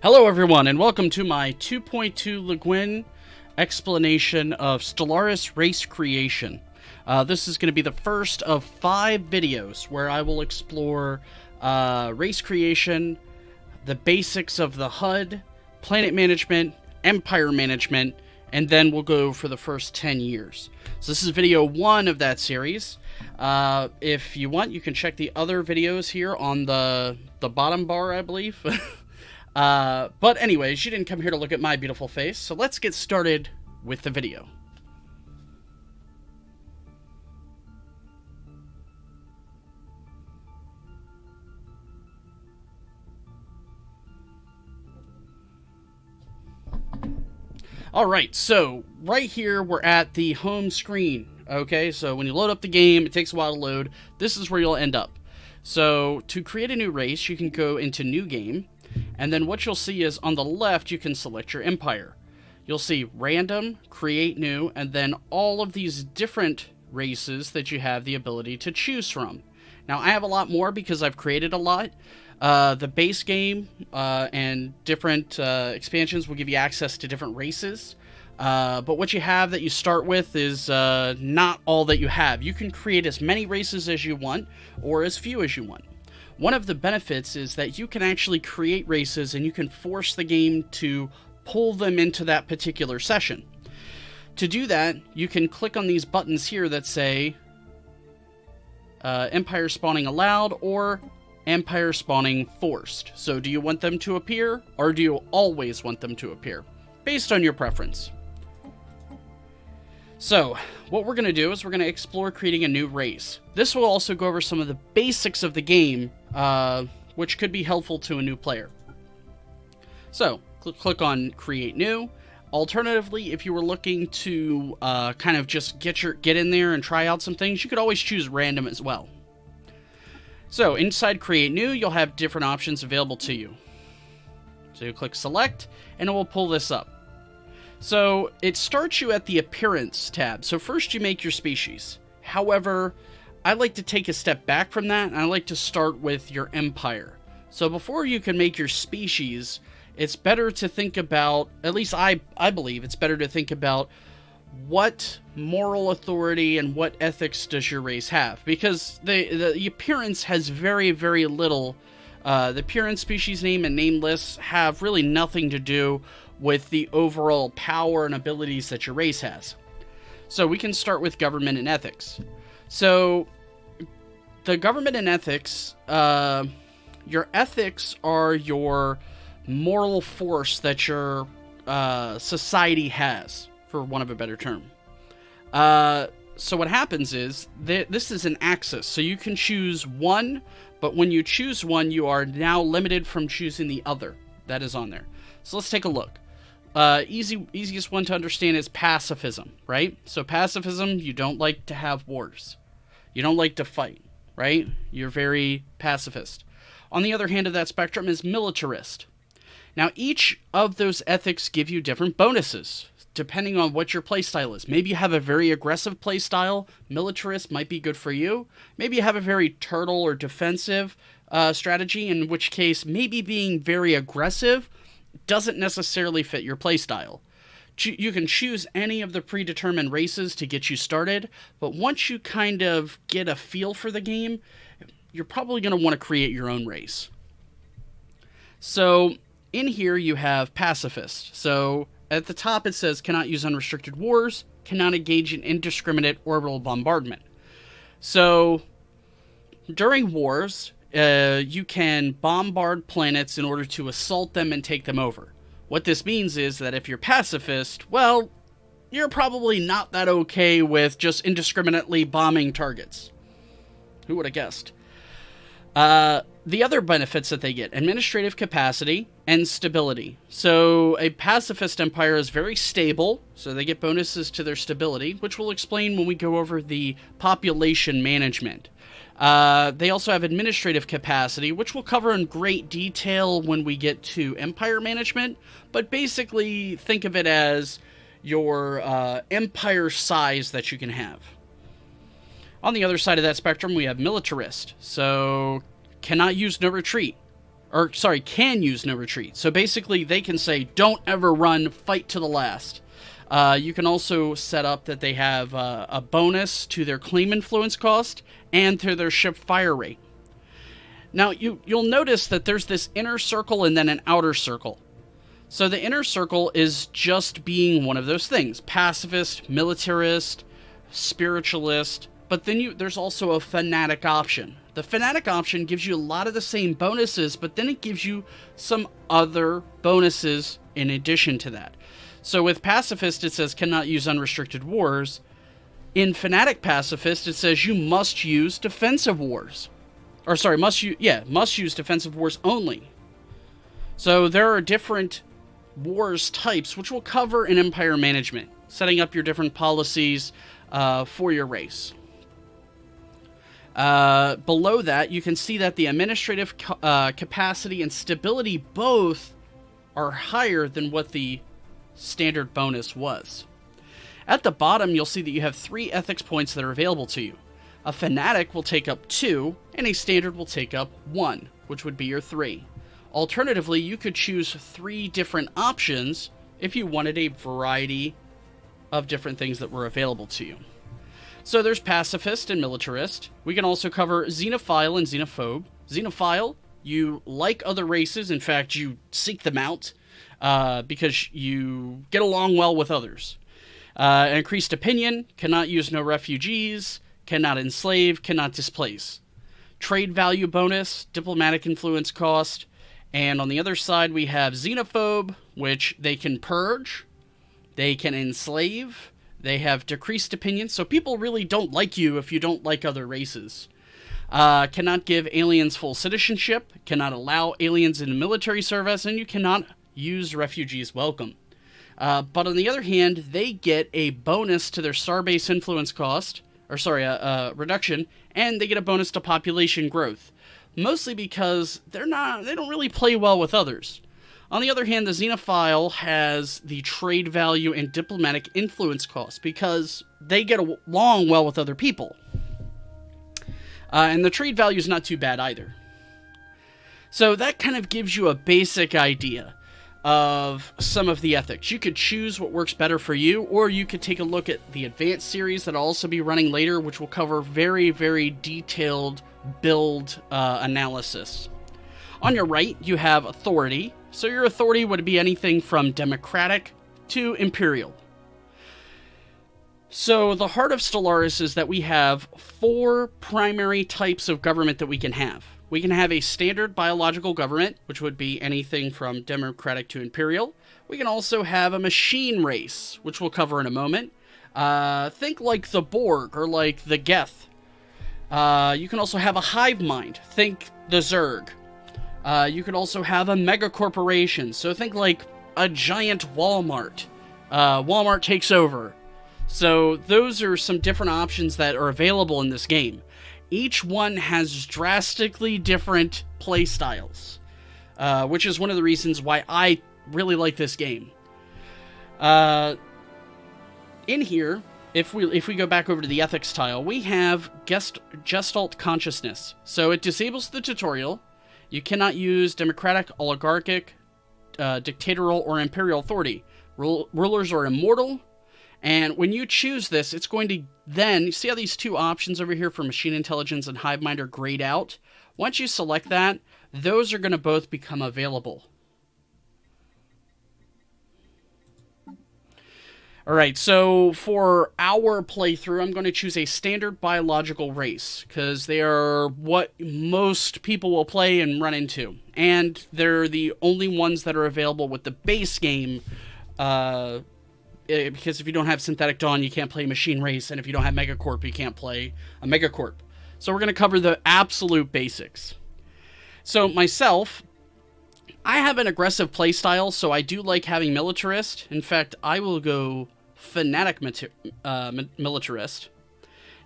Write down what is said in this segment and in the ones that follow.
Hello everyone, and welcome to my 2.2 Guin explanation of Stellaris race creation. This is going to be the first of 5 videos where I will explore race creation, the basics of the HUD, planet management, empire management, and then we'll go for the first 10 years. So this is video 1 of that series. If you want, you can check the other videos here on the bottom bar, I believe. But anyways, you didn't come here to look at my beautiful face, so let's get started with the video. Alright, so right here we're at the home screen. Okay, so when you load up the game, it takes a while to load. This is where you'll end up. So to create a new race, you can go into New Game. And then what you'll see is on the left, you can select your empire. You'll see random, create new, and then all of these different races that you have the ability to choose from. Now, I have a lot more because I've created a lot. The base game and different expansions will give you access to different races. But what you have that you start with is not all that you have. You can create as many races as you want or as few as you want. One of the benefits is that you can actually create races and you can force the game to pull them into that particular session. To do that, you can click on these buttons here that say Empire Spawning Allowed or Empire Spawning Forced. So do you want them to appear or do you always want them to appear? Based on your preference. So, what we're going to do is we're going to explore creating a new race. This will also go over some of the basics of the game, which could be helpful to a new player. So, click on Create New. Alternatively, if you were looking to kind of just get in there and try out some things, you could always choose Random as well. So, inside Create New, you'll have different options available to you. So, you click Select, and it will pull this up. So, it starts you at the Appearance tab. So, first you make your species. However, I like to take a step back from that, and I like to start with your empire. So, before you can make your species, it's better to think about, at least I believe, it's better to think about what moral authority and what ethics does your race have. Because the appearance has very, very little. The appearance, species name, and name lists have really nothing to do with the overall power and abilities that your race has. So we can start with government and ethics. So the government and ethics, your ethics are your moral force that your society has, for want of a better term. So what happens is, this is an axis, so you can choose one, but when you choose one, you are now limited from choosing the other that is on there. So let's take a look. Easiest one to understand is pacifism, right? So pacifism, you don't like to have wars. You don't like to fight, right? You're very pacifist. On the other hand of that spectrum is militarist. Now, each of those ethics give you different bonuses, depending on what your playstyle is. Maybe you have a very aggressive playstyle. Militarist might be good for you. Maybe you have a very turtle or defensive strategy, in which case maybe being very aggressive doesn't necessarily fit your playstyle. You can choose any of the predetermined races to get you started, but once you kind of get a feel for the game, you're probably going to want to create your own race. So in here you have pacifist. So at the top it says cannot use unrestricted wars, cannot engage in indiscriminate orbital bombardment. So during wars, you can bombard planets in order to assault them and take them over. What this means is that if you're pacifist, well, you're probably not that okay with just indiscriminately bombing targets. Who would have guessed? The other benefits that they get, administrative capacity and stability. So a pacifist empire is very stable, so they get bonuses to their stability, which we'll explain when we go over the population management. They also have administrative capacity, which we'll cover in great detail when we get to empire management, but basically think of it as your empire size that you can have. On the other side of that spectrum, we have militarist. So, cannot use no retreat. or sorry, can use no retreat. So basically they can say, don't ever run, fight to the last. You can also set up that they have a bonus to their claim influence cost and to their ship fire rate. Now, you'll notice that there's this inner circle and then an outer circle. So the inner circle is just being one of those things. Pacifist, militarist, spiritualist, but then there's also a fanatic option. The fanatic option gives you a lot of the same bonuses, but then it gives you some other bonuses in addition to that. So with pacifist, it says cannot use unrestricted wars. In fanatic pacifist, it says you must use defensive wars. Or sorry, must use defensive wars only. So there are different wars types, which we'll cover in Empire Management, setting up your different policies for your race. Below that, you can see that the administrative capacity and stability both are higher than what the standard bonus was. At the bottom, you'll see that you have 3 ethics points that are available to you. A fanatic will take up 2, and a standard will take up 1, which would be your 3. Alternatively, you could choose 3 different options if you wanted a variety of different things that were available to you. So there's pacifist and militarist. We can also cover xenophile and xenophobe. Xenophile, you like other races. In fact, you seek them out because you get along well with others. Increased opinion, cannot use no refugees, cannot enslave, cannot displace. Trade value bonus, diplomatic influence cost. And on the other side, we have xenophobe, which they can purge, they can enslave, they have decreased opinion, so people really don't like you if you don't like other races. Cannot give aliens full citizenship, cannot allow aliens into military service, and you cannot use refugees welcome. But on the other hand, they get a bonus to their starbase influence cost, reduction, and they get a bonus to population growth. Mostly because they don't really play well with others. On the other hand, the xenophile has the trade value and diplomatic influence cost because they get along well with other people. And the trade value is not too bad either. So that kind of gives you a basic idea of some of the ethics. You could choose what works better for you, or you could take a look at the advanced series that'll also be running later, which will cover very, very detailed build analysis. On your right, you have authority. So your authority would be anything from democratic to imperial. So the heart of Stellaris is that we have 4 primary types of government that we can have. We can have a standard biological government, which would be anything from democratic to imperial. We can also have a machine race, which we'll cover in a moment. Think like the Borg or like the Geth. You can also have a hive mind. Think the Zerg. You can also have a mega corporation. So think like a giant Walmart. Walmart takes over. So those are some different options that are available in this game. Each one has drastically different play styles, which is one of the reasons why I really like this game. In here, if we go back over to the ethics tile, we have Gestalt consciousness. So it disables the tutorial. You cannot use democratic, oligarchic, dictatorial, or imperial authority. Rulers are immortal. And when you choose this, it's going to then, you see how these 2 options over here for machine intelligence and hive mind are grayed out? Once you select that, those are going to both become available. Alright, so for our playthrough, I'm going to choose a standard biological race, because they are what most people will play and run into. And they're the only ones that are available with the base game, because if you don't have Synthetic Dawn, you can't play Machine Race, and if you don't have Megacorp, you can't play a Megacorp. So we're going to cover the absolute basics. So myself, I have an aggressive playstyle, so I do like having Militarist. In fact, I will go Fanatic Militarist.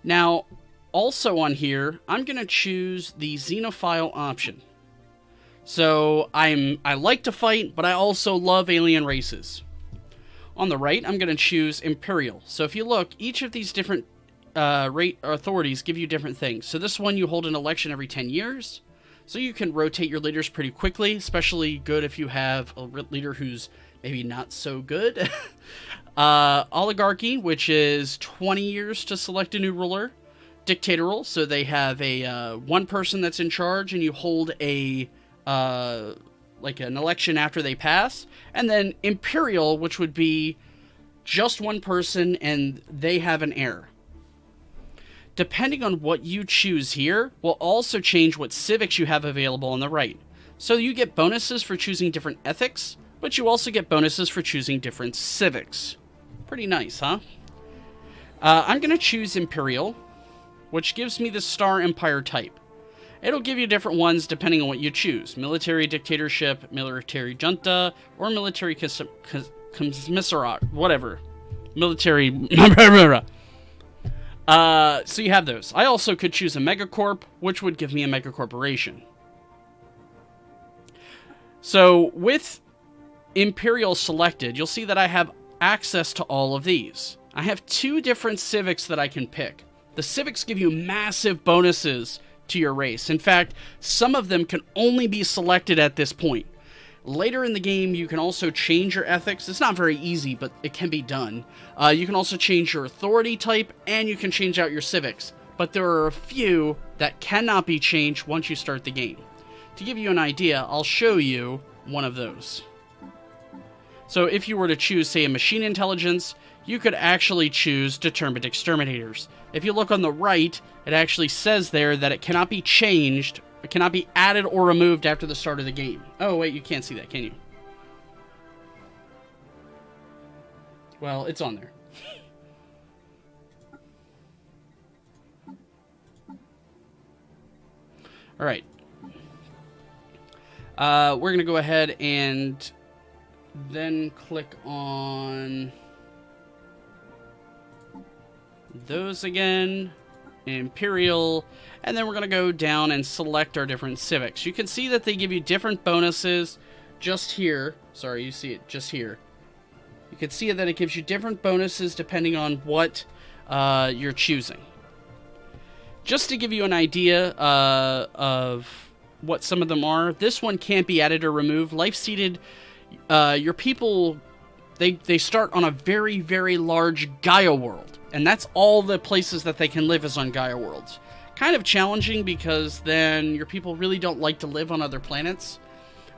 Now, also on here, I'm going to choose the Xenophile option. So I like to fight, but I also love alien races. On the right, I'm going to choose Imperial. So if you look, each of these different authorities give you different things. So this one, you hold an election every 10 years. So you can rotate your leaders pretty quickly, especially good if you have a leader who's maybe not so good. Oligarchy, which is 20 years to select a new ruler. Dictatorial, so they have a one person that's in charge, and you hold a like an election after they pass. And then Imperial, which would be just one person, and they have an heir. Depending on what you choose here, will also change what civics you have available on the right. So you get bonuses for choosing different ethics, but you also get bonuses for choosing different civics. Pretty nice, huh? I'm going to choose Imperial, which gives me the Star Empire type. It'll give you different ones depending on what you choose. Military dictatorship, military junta, or military commissariat, whatever. Military... so you have those. I also could choose a megacorp, which would give me a megacorporation. So with Imperial selected, you'll see that I have access to all of these. I have 2 different civics that I can pick. The civics give you massive bonuses to your race. In fact, some of them can only be selected at this point. Later in the game, you can also change your ethics. It's not very easy, but it can be done. You can also change your authority type, and you can change out your civics. But there are a few that cannot be changed once you start the game. To give you an idea, I'll show you one of those. So if you were to choose, say, a machine intelligence, you could actually choose determined exterminators. If you look on the right, it actually says there that it cannot be changed. It cannot be added or removed after the start of the game. Oh, wait, you can't see that, can you? Well, it's on there. All right. We're going to go ahead and then click on those again. Imperial, and then we're going to go down and select our different civics. You can see that they give you different bonuses just here. Sorry, you see it just here. You can see that it gives you different bonuses depending on what you're choosing. Just to give you an idea of what some of them are, this one can't be added or removed. Life-seeded, your people, they start on a very, very large Gaia world. And that's all the places that they can live is on Gaia worlds. Kind of challenging because then your people really don't like to live on other planets.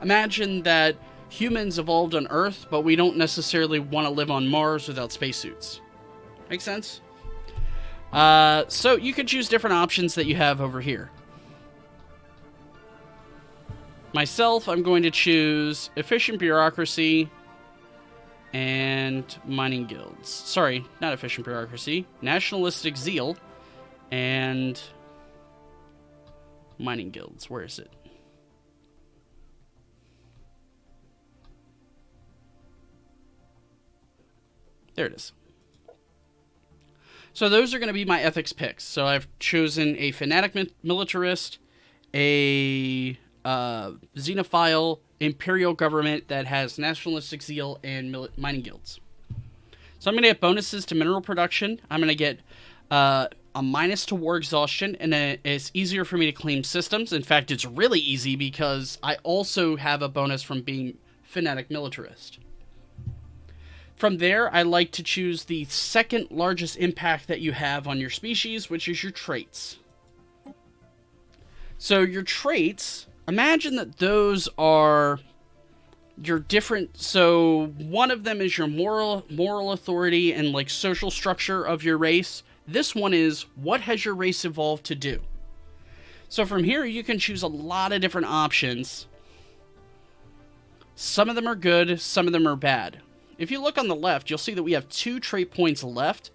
Imagine that humans evolved on Earth, but we don't necessarily want to live on Mars without spacesuits. Make sense? So you can choose different options that you have over here. Myself, I'm going to choose efficient bureaucracy and mining guilds. Sorry, not efficient bureaucracy. Nationalistic zeal and mining guilds. Where is it? There it is. So those are going to be my ethics picks. So I've chosen a fanatic militarist, a xenophile, imperial government that has nationalistic zeal, and mining guilds. So I'm going to get bonuses to mineral production. I'm going to get a minus to war exhaustion, and it's easier for me to claim systems. In fact, it's really easy because I also have a bonus from being fanatic militarist. From there, I like to choose the second largest impact that you have on your species, which is your traits. So your traits, imagine that those are your different, so one of them is your moral authority and like social structure of your race. This one is, what has your race evolved to do? So from here, you can choose a lot of different options. Some of them are good, some of them are bad. If you look on the left, you'll see that we have 2 trait points left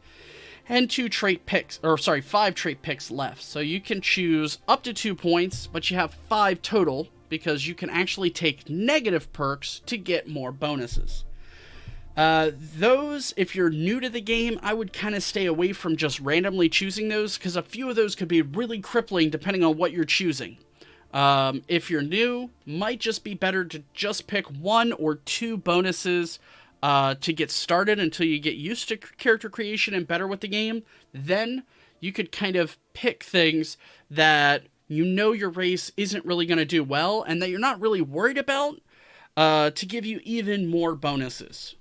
and 5 trait picks left. So you can choose up to 2 points, but you have 5 total because you can actually take negative perks to get more bonuses. Those, if you're new to the game, I would kind of stay away from just randomly choosing those because a few of those could be really crippling depending on what you're choosing. If you're new, might just be better to just pick 1 or 2 bonuses to get started until you get used to character creation and better with the game. Then you could kind of pick things that you know your race isn't really going to do well and that you're not really worried about, to give you even more bonuses.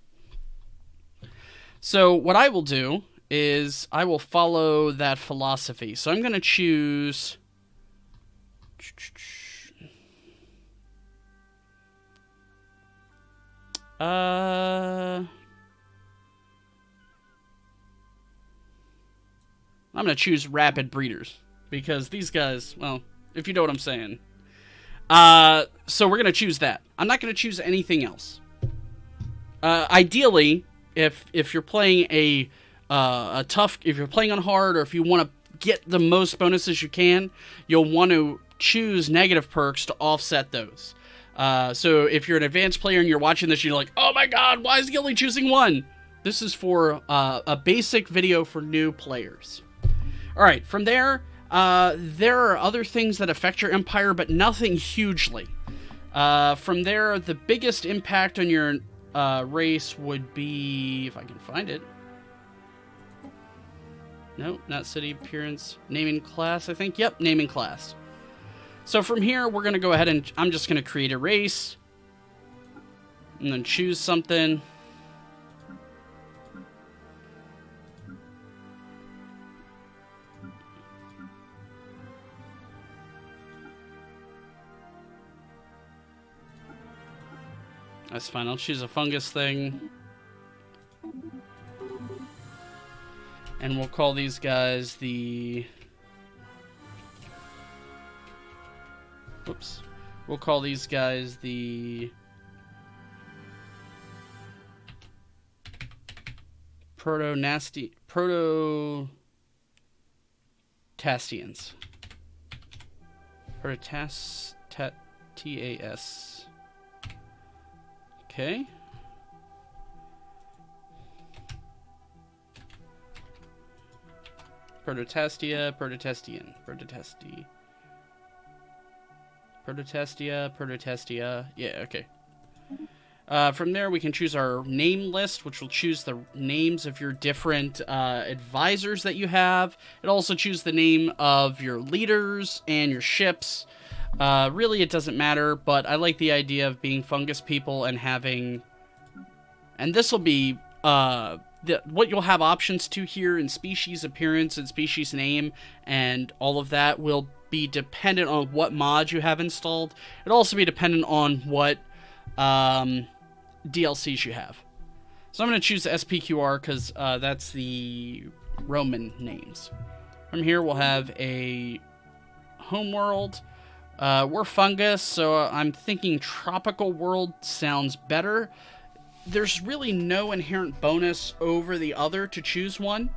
So what I will do is I will follow that philosophy. So I'm going to choose... I'm going to choose rapid breeders. Because these guys, well, if you know what I'm saying. So we're going to choose that. I'm not going to choose anything else. Ideally, if you're playing a tough, if you're playing on hard, or if you want to get the most bonuses you can, you'll want to choose negative perks to offset those. So if you're an advanced player and you're watching this, you're like, oh my god, why is he only choosing one? This is for a basic video for new players. Alright, from there, there are other things that affect your empire, but nothing hugely. From there, the biggest impact on your race would be, if I can find it. No, not city appearance. Naming class, I think. Yep, naming class. So from here, we're going to go ahead and I'm just going to create a race. And then choose something. That's fine. I'll choose a fungus thing. And we'll call these guys the... Whoops. We'll call these guys the... Proto-Tastians. T-A-S. Okay. Protestia, yeah, okay. From there, we can choose our name list, which will choose the names of your different advisors that you have. It'll also choose the name of your leaders and your ships. Really, it doesn't matter, but I like the idea of being fungus people and having... And this will be... what you'll have options to here in species appearance and species name and all of that will be dependent on what mod you have installed. It'll also be dependent on what DLCs you have. So I'm going to choose SPQR because that's the Roman names. From here we'll have a homeworld. We're fungus, so I'm thinking tropical world sounds better. There's really no inherent bonus over the other to choose one.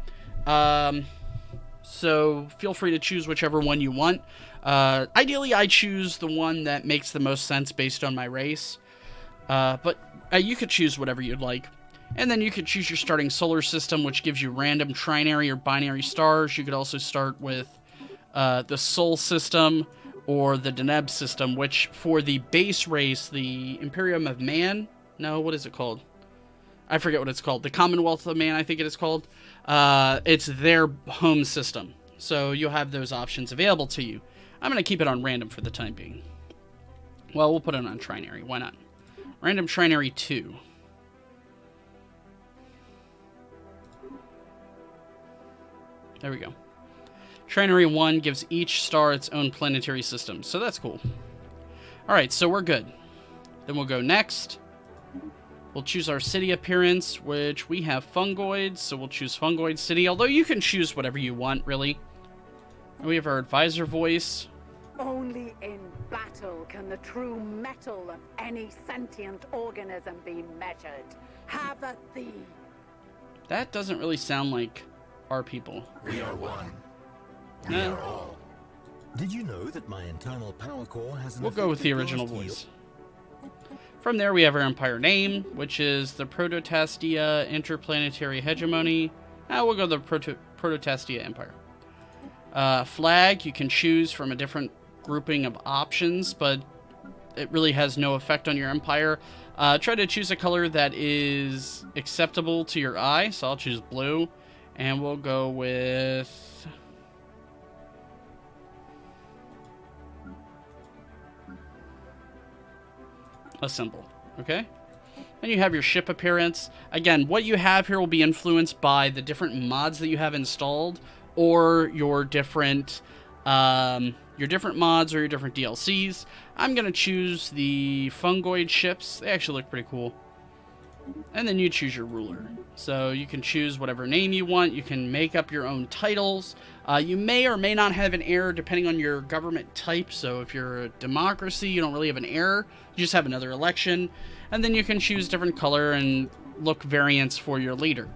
So feel free to choose whichever one you want. Ideally, I choose the one that makes the most sense based on my race. But you could choose whatever you'd like. And then you could choose your starting solar system, which gives you random trinary or binary stars. You could also start with the Sol system or the Deneb system, which for the base race, the Imperium of Man... No, what is it called? I forget what it's called. The Commonwealth of Man, I think it is called. It's their home system. So you'll have those options available to you. I'm going to keep it on random for the time being. Well, we'll put it on trinary. Why not? Random trinary 2. There we go. Trinary 1 gives each star its own planetary system. So that's cool. Alright, so we're good. Then we'll go next. We'll choose our city appearance, which we have fungoids, so we'll choose fungoid city, although you can choose whatever you want, really. And we have our advisor voice. Only in battle can the true metal of any sentient organism be measured. Have a thee. That doesn't really sound like our people. We are one. We are all. Did you know that my internal power core has an... We'll go with the original voice. From there, we have our empire name, which is the Prototastia Interplanetary Hegemony. We'll go the Prototastia Empire. Flag, you can choose from a different grouping of options, but it really has no effect on your empire. Try to choose a color that is acceptable to your eye, so I'll choose blue. And we'll go with... assemble. Okay? And you have your ship appearance. Again, what you have here will be influenced by the different mods that you have installed, or your different mods or your different DLCs. I'm gonna choose the fungoid ships. They actually look pretty cool. And then you choose your ruler. So you can choose whatever name you want. You can make up your own titles. You may or may not have an error depending on your government type. So if you're a democracy, you don't really have an error. You just have another election. And then you can choose different color and look variants for your leader.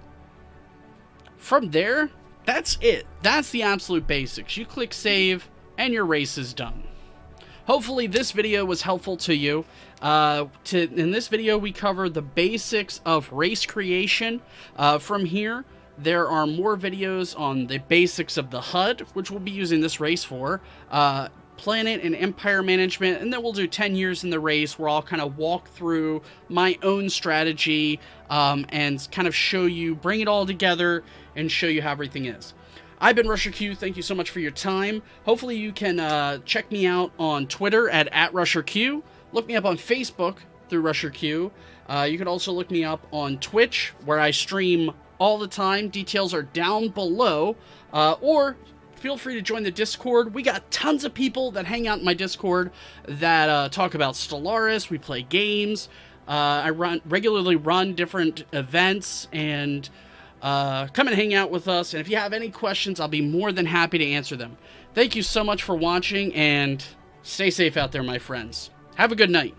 From there, that's it. That's the absolute basics. You click save and your race is done. Hopefully this video was helpful to you. In this video, we cover the basics of race creation. From here, there are more videos on the basics of the HUD, which we'll be using this race for, planet and empire management, and then we'll do 10 years in the race where I'll kind of walk through my own strategy and kind of show you, bring it all together and show you how everything is. I've been Rusher Q. Thank you so much for your time. Hopefully you can check me out on Twitter at @RusherQ. Look me up on Facebook through Rusher Q. You can also look me up on Twitch, where I stream all the time. Details are down below. Or feel free to join the Discord. We got tons of people that hang out in my Discord that talk about Stellaris. We play games. I regularly run different events, and come and hang out with us. And if you have any questions, I'll be more than happy to answer them. Thank you so much for watching, and stay safe out there, my friends. Have a good night.